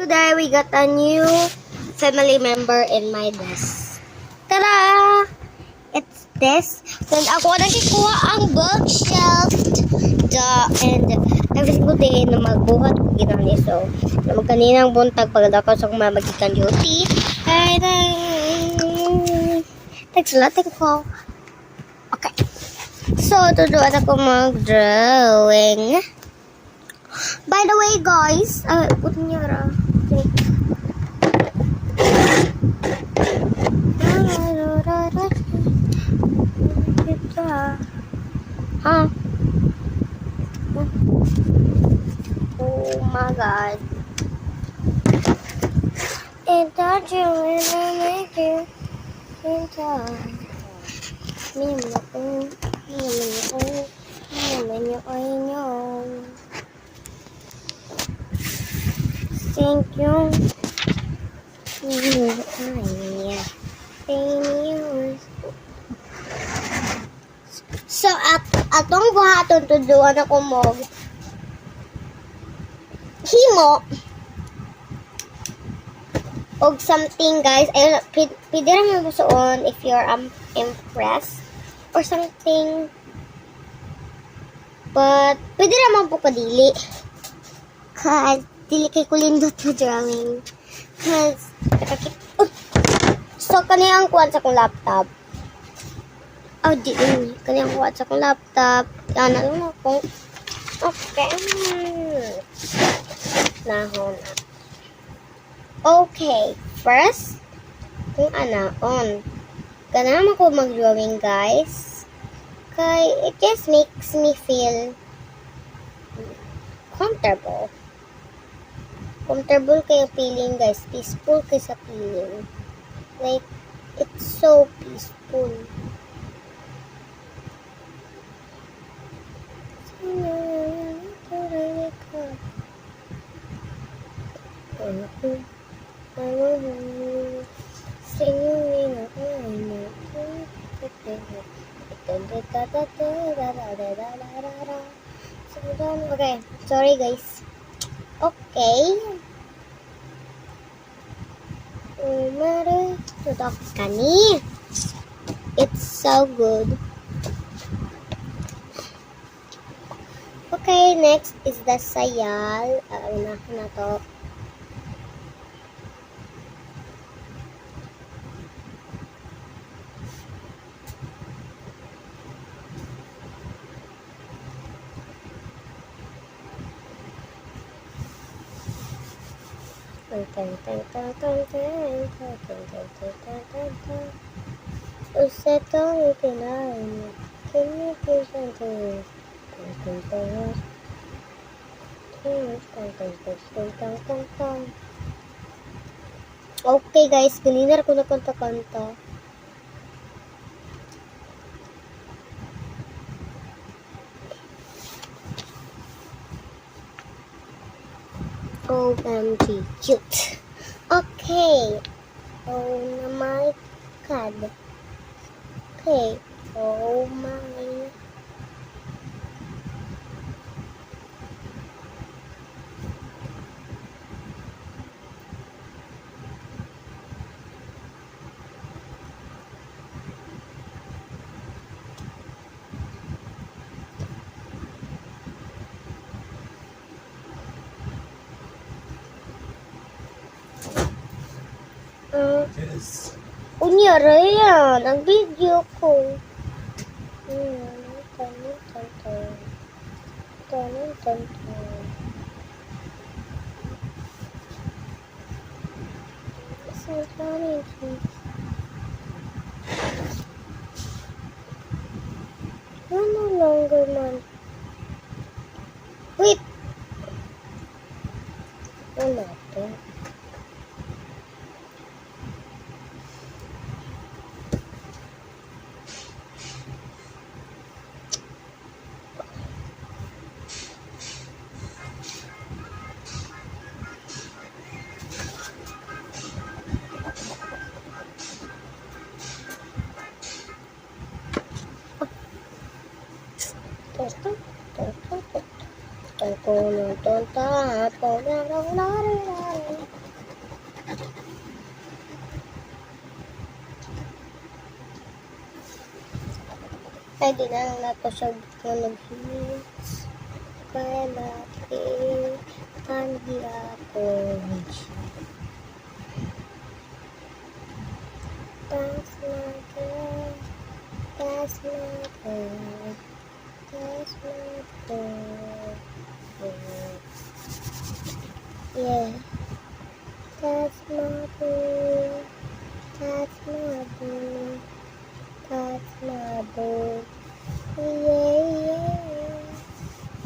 Today we got a new family member in my desk. Tara! It's this. Then ako nakikuha ang bookshelf. And every single day na magbuhat ko ginani. So, na magkaninang buntag pag ako sa magikan duty. Ay, nagsulatin ko. Okay. So, tuduan ako mag-drawing. By the way, guys, put niyo ra. Huh? Oh my God. And that you will make it in time. Thank you. So, atong buhaton tuduan ako mo himo og something, guys. Ayun, pwede naman mo suon if you're impressed or something. But, pwede naman po kadili. Cause, dili kay kulindot na drawing. Cause, so, kaniyang kuwan sa kong laptop. Oh, di rin. Kaniyang kuwan sa kong laptop. Yan, alam ako. Okay. Nahon na. Okay. First, kung on. Ganun ako mag-drawing, guys. Kay, it just makes me feel comfortable. Comfortable kayo feeling, guys. Peaceful kayo sa feeling. Like, it's so peaceful. Okay, sorry guys. Okay. Kani. It's so good. Okay, next is the sayal. Una na to. Usetong itinahin. Okay guys, ganinar ko na kanta-kanta. OMG, cute. Okay. Oh my God. Okay. Oh my. Yes. Unyara yan. Ang video ko. No longer man. Wait. Wala to. Tonta, Ay, di na lang nato siya nag-hits. Kaya natin hindi ako siya. That's my girl. That's my girl. That's my girl. Yeah. That's my girl. That's my girl. That's my girl. Yeah, yeah.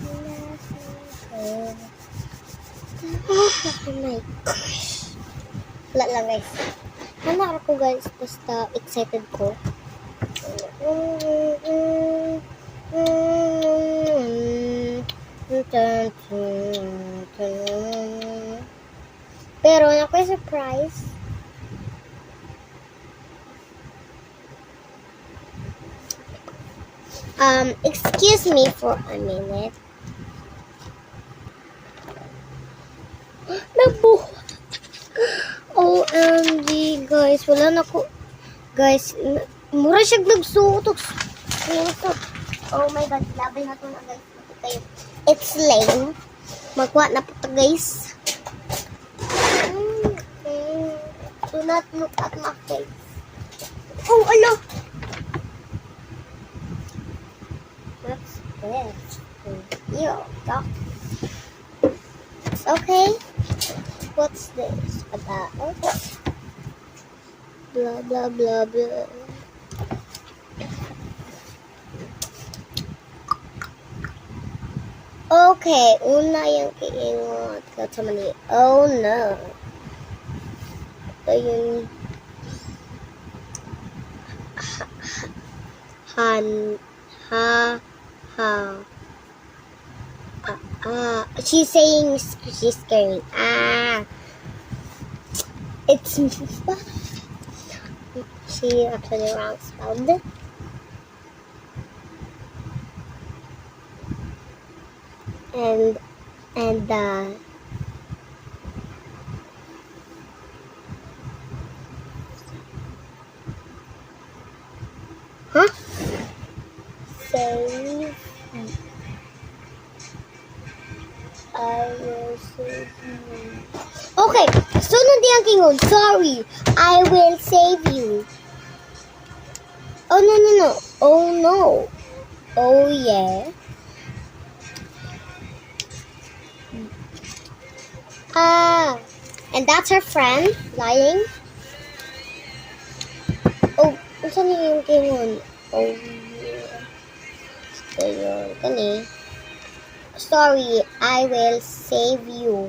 That's my girl. Oh my gosh. Wala lang guys. Hanap ako guys. Basta excited ko. Pero ako surprise. Excuse me for a minute. Nabuhat. OMG guys, wala na ko. Guys, mura siya nagsuot. Oh my god, laban na ito na guys. It's lame. Magwa na po ito guys. Do not look at my face. Oh, ala! What's this? Yo, stop. Okay. What's this about? Blah, blah, blah, blah. Okay, una yung kiingot ka sa mali. Oh no. Ito yung she's saying she's scaring. It's she actually wrong spelled. And huh? Save. I will save you. Okay, sunod yung kingon. Sorry, I will save you. Oh no. Oh no. Oh yeah. And that's her friend lying. Oh, saan yung kingon? Oh yeah. Ayun, kani. Sorry, I will save you.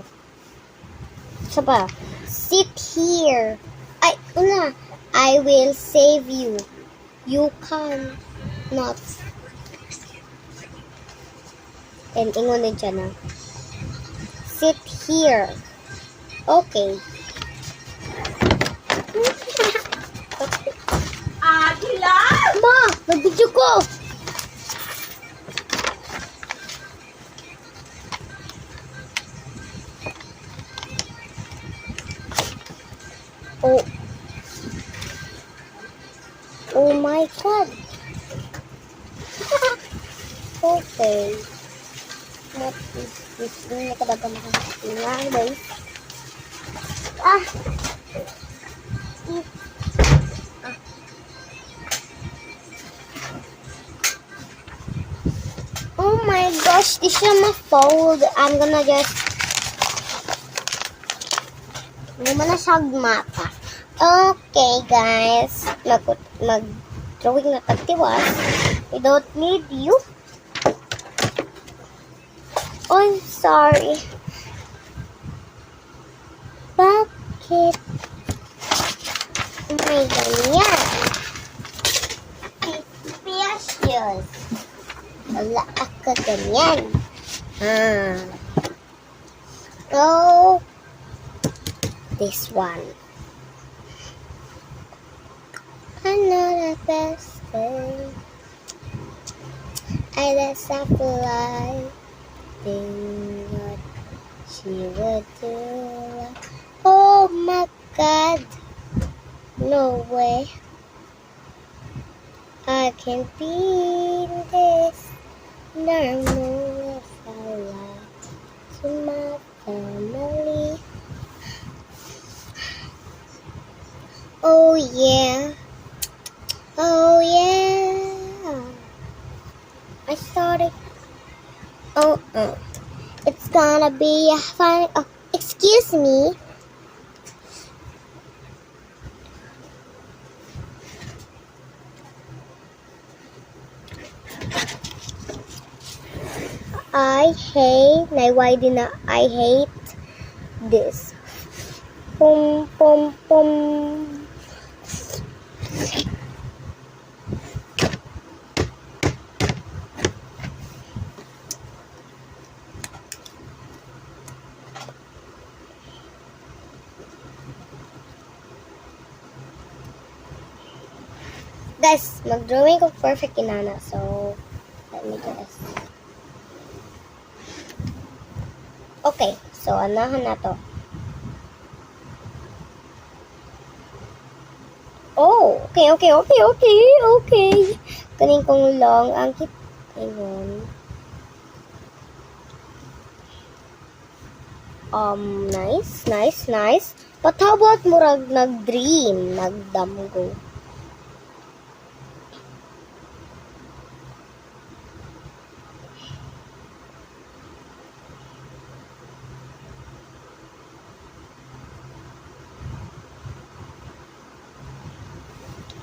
Saba, sit here. Ay, una. I will save you. You can not. And ingon din siya na. Sit here. Okay. Akila! Ma, nag-video ko. Oh. Oh my god. Okay. What is this? Hindi ka dapat makakasingan, guys. Oh my gosh, this is my fold. I'm gonna just mata. Okay, guys. Mag-drawing na tagtiwas. We don't need you. Oh, I'm sorry. Bakit? May ganyan. Suspicious. Wala ako ganyan. Oh, this one. I know the best thing. I let fly. Think what she would do. Oh my god. No way. I can't be this normal if I lie to my family. Oh yeah, oh yeah. I started. Oh, it's gonna be fun. Oh, excuse me. Why did I hate this? Pum pum pum. Guys, mag-drawing ko perfect inana. So, let me guess. Okay, so anahan na to. Oh, okay. Kaning kong long ang kit. Ayun. Nice. But how about murag nag-dream, nagdamgo?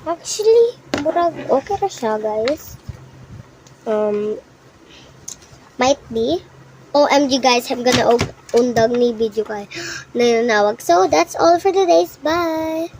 Actually, murag okay ra siya, guys. Might be. OMG, guys, I'm gonna undag ni video kay nanawag. So, that's all for today's. Bye!